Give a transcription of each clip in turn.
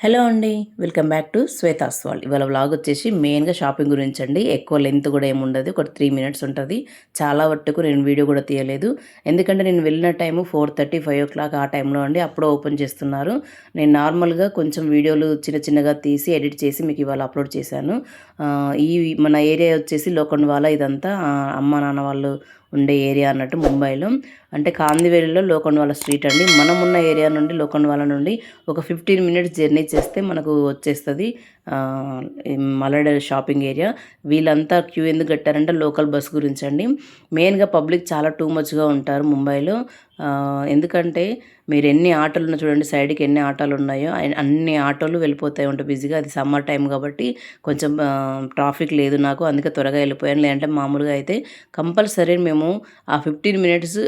Hello అండి. Welcome back to Shweta's world. ఇవాళ vlog వచ్చేసి మెయిన్‌గా షాపింగ్ గురించి అండి. ఎక్కువ లెంత్ కూడా ఏముండదు. ఒక 3 మినిట్స్ ఉంటది. చాలా వట్టుకు నేను వీడియో కూడా తీయలేదు. ఎందుకంటే నేను వెళ్ళిన టైము 4:30, 5:00 ఆ టైంలో అండి. అప్పుడు ఓపెన్ చేస్తున్నారు. నేను నార్మల్‌గా కొంచెం వీడియోలు చిన్న చిన్నగా తీసి ఎడిట్ చేసి మీకు ఇవాళ అప్లోడ్ చేశాను. ఈ మన ఏరియా వచ్చేసి లోఖండ్వాల ఇదంతా అమ్మ నాన్న వాళ్ళు ఉండే ఏరియా అన్నట్టు ముంబైలో. అంటే కాందివేలిలో లోఖండ్వాల స్ట్రీట్ అండి. మనం ఉన్న ఏరియా నుండి లోఖండ్వాల నుండి ఒక 15 మినిట్స్ జర్నీ చేస్తే మనకు వచ్చేస్తుంది మలడ్ షాపింగ్ ఏరియా. వీళ్ళంతా క్యూ ఎందుకు కట్టారంటే లోకల్ బస్ గురించి అండి. మెయిన్గా పబ్లిక్ చాలా టూ మచ్గా ఉంటారు ముంబైలో. ఎందుకంటే మీరు ఎన్ని ఆటోలు ఉన్నా చూడండి, సైడ్కి ఎన్ని ఆటోలు ఉన్నాయో అన్ని ఆటోలు వెళ్ళిపోతాయి ఉంటాయి బిజీగా. అది సమ్మర్ టైం కాబట్టి కొంచెం ట్రాఫిక్ లేదు నాకు, అందుకే త్వరగా వెళ్ళిపోయాను. లేదంటే మామూలుగా అయితే కంపల్సరీ మేము ఆ 15 మినిట్స్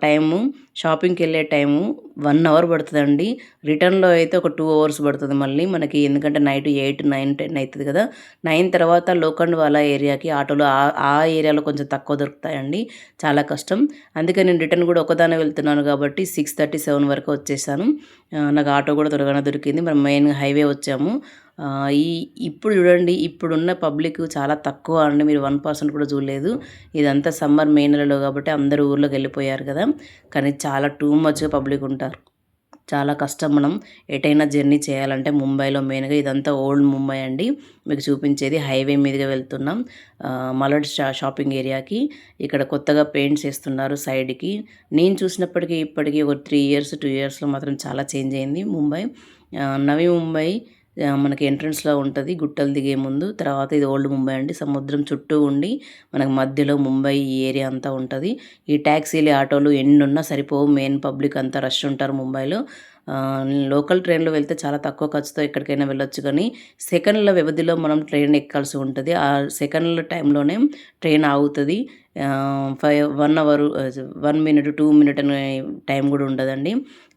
టైము షాపింగ్కి వెళ్ళే టైము 1 అవర్ పడుతుందండి. రిటర్న్లో అయితే ఒక 2 అవర్స్ పడుతుంది మళ్ళీ మనకి. ఎందుకంటే నైట్ 8, 9, 10 అవుతుంది కదా. 9 తర్వాత లోఖండ్వాలా ఏరియాకి ఆటోలు ఆ ఏరియాలో కొంచెం తక్కువ దొరుకుతాయండి. చాలా కష్టం. అందుకే నేను రిటర్న్ కూడా ఒకదానే వెళ్తున్నాను కాబట్టి 6:30, 7 వరకు వచ్చేసాను. నాకు ఆటో కూడా త్వరగానే దొరికింది. మనం మెయిన్గా హైవే వచ్చాము. ఈ ఇప్పుడు చూడండి, ఇప్పుడున్న పబ్లిక్ చాలా తక్కువ అండి. మీరు 1% కూడా చూడలేదు. ఇదంతా సమ్మర్ మే నెలలో కాబట్టి అందరూ ఊర్లోకి వెళ్ళిపోయారు కదా. కానీ చాలా టూ మచ్గా పబ్లిక్ ఉంటారు. చాలా కష్టం మనం ఎటైనా జర్నీ చేయాలంటే ముంబైలో. మెయిన్గా ఇదంతా ఓల్డ్ ముంబై అండి. మీకు చూపించేది హైవే మీదుగా వెళ్తున్నాం మలడ్ షాపింగ్ ఏరియాకి. ఇక్కడ కొత్తగా పెయింట్స్ వేస్తున్నారు సైడ్కి. నేను చూసినప్పటికీ ఇప్పటికీ ఒక 3 ఇయర్స్ 2 ఇయర్స్లో మాత్రం చాలా చేంజ్ అయింది ముంబై. నవీ ముంబై మనకి ఎంట్రన్స్లో ఉంటుంది గుట్టలు దిగే ముందు. తర్వాత ఇది ఓల్డ్ ముంబై అండి. సముద్రం చుట్టూ ఉండి మనకు మధ్యలో ముంబై ఈ ఏరియా అంతా ఉంటుంది. ఈ ట్యాక్సీలు ఆటోలు ఎన్నున్నా సరిపోవు. మెయిన్ పబ్లిక్ అంతా రష్ ఉంటారు ముంబైలో. లోకల్ ట్రైన్లో వెళ్తే చాలా తక్కువ ఖర్చుతో ఎక్కడికైనా వెళ్ళొచ్చు, కానీ సెకండ్ల వ్యవధిలో మనం ట్రైన్ ఎక్కాల్సి ఉంటుంది. ఆ సెకండ్ల టైంలోనే ట్రైన్ ఆగుతుంది. 1 అవర్ 1 మినిట్ 2 మినిట్ అనే టైం కూడా ఉండదండి.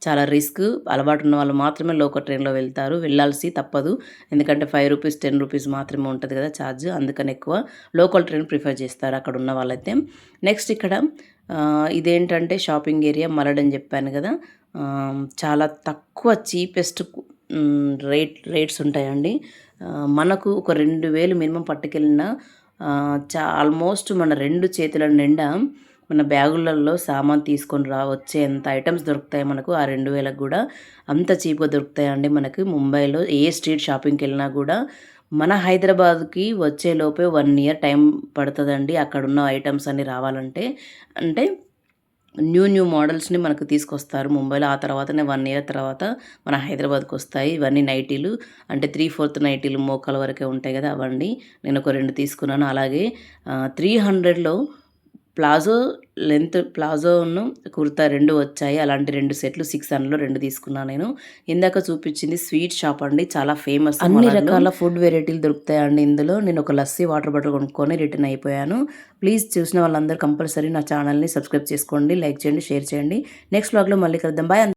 చాలా రిస్క్. అలవాటు ఉన్న వాళ్ళు మాత్రమే లోకల్ ట్రైన్లో వెళ్తారు. వెళ్ళాల్సి తప్పదు. ఎందుకంటే 5 రూపీస్ 10 రూపీస్ మాత్రమే ఉంటుంది కదా ఛార్జ్. అందుకని ఎక్కువ లోకల్ ట్రైన్ ప్రిఫర్ చేస్తారు అక్కడ ఉన్న వాళ్ళైతే. నెక్స్ట్ ఇక్కడ ఇదేంటంటే షాపింగ్ ఏరియా మలడ్ అని చెప్పాను కదా. చాలా తక్కువ చీపెస్ట్ రేట్స్ ఉంటాయండి. మనకు ఒక 2,000 మినిమం పట్టుకెళ్ళిన ఆల్మోస్ట్ మన 2 చేతుల నిండా మన బ్యాగులలో సామాన్ తీసుకొని వచ్చేంత ఐటమ్స్ దొరుకుతాయి మనకు. ఆ 2,000కి కూడా అంత చీప్గా దొరుకుతాయండి మనకి ముంబైలో. ఏ స్ట్రీట్ షాపింగ్కి వెళ్ళినా కూడా మన హైదరాబాద్కి వచ్చేలోపే 1 ఇయర్ టైం పడుతుందండి అక్కడున్న ఐటమ్స్ అన్నీ రావాలంటే. అంటే న్యూ మోడల్స్ని మనకు తీసుకొస్తారు ముంబైలో. ఆ తర్వాతనే 1 ఇయర్ తర్వాత మన హైదరాబాద్కి వస్తాయి. ఇవన్నీ నైటీలు, అంటే 3/4 నైటీలు మోకాల వరకే ఉంటాయి కదా అవండి. నేను ఒక 2 తీసుకున్నాను. అలాగే 300లో ప్లాజోను కుర్తా 2 వచ్చాయి. అలాంటి 2 సెట్లు 600లో 2 తీసుకున్నాను నేను. ఇందాక చూపించింది స్వీట్ షాప్ అండి, చాలా ఫేమస్. అన్ని రకాల ఫుడ్ వెరైటీలు దొరుకుతాయండి ఇందులో. నేను ఒక లస్సీ వాటర్ బాటిల్ కొనుక్కొని రిటర్న్ అయిపోయాను. ప్లీజ్ చూసిన వాళ్ళందరూ కంపల్సరీ నా ఛానల్ని సబ్స్క్రైబ్ చేసుకోండి, లైక్ చేయండి, షేర్ చేయండి. నెక్స్ట్ వ్లాగ్లో మళ్ళీ కలుద్దాం. బాయ్.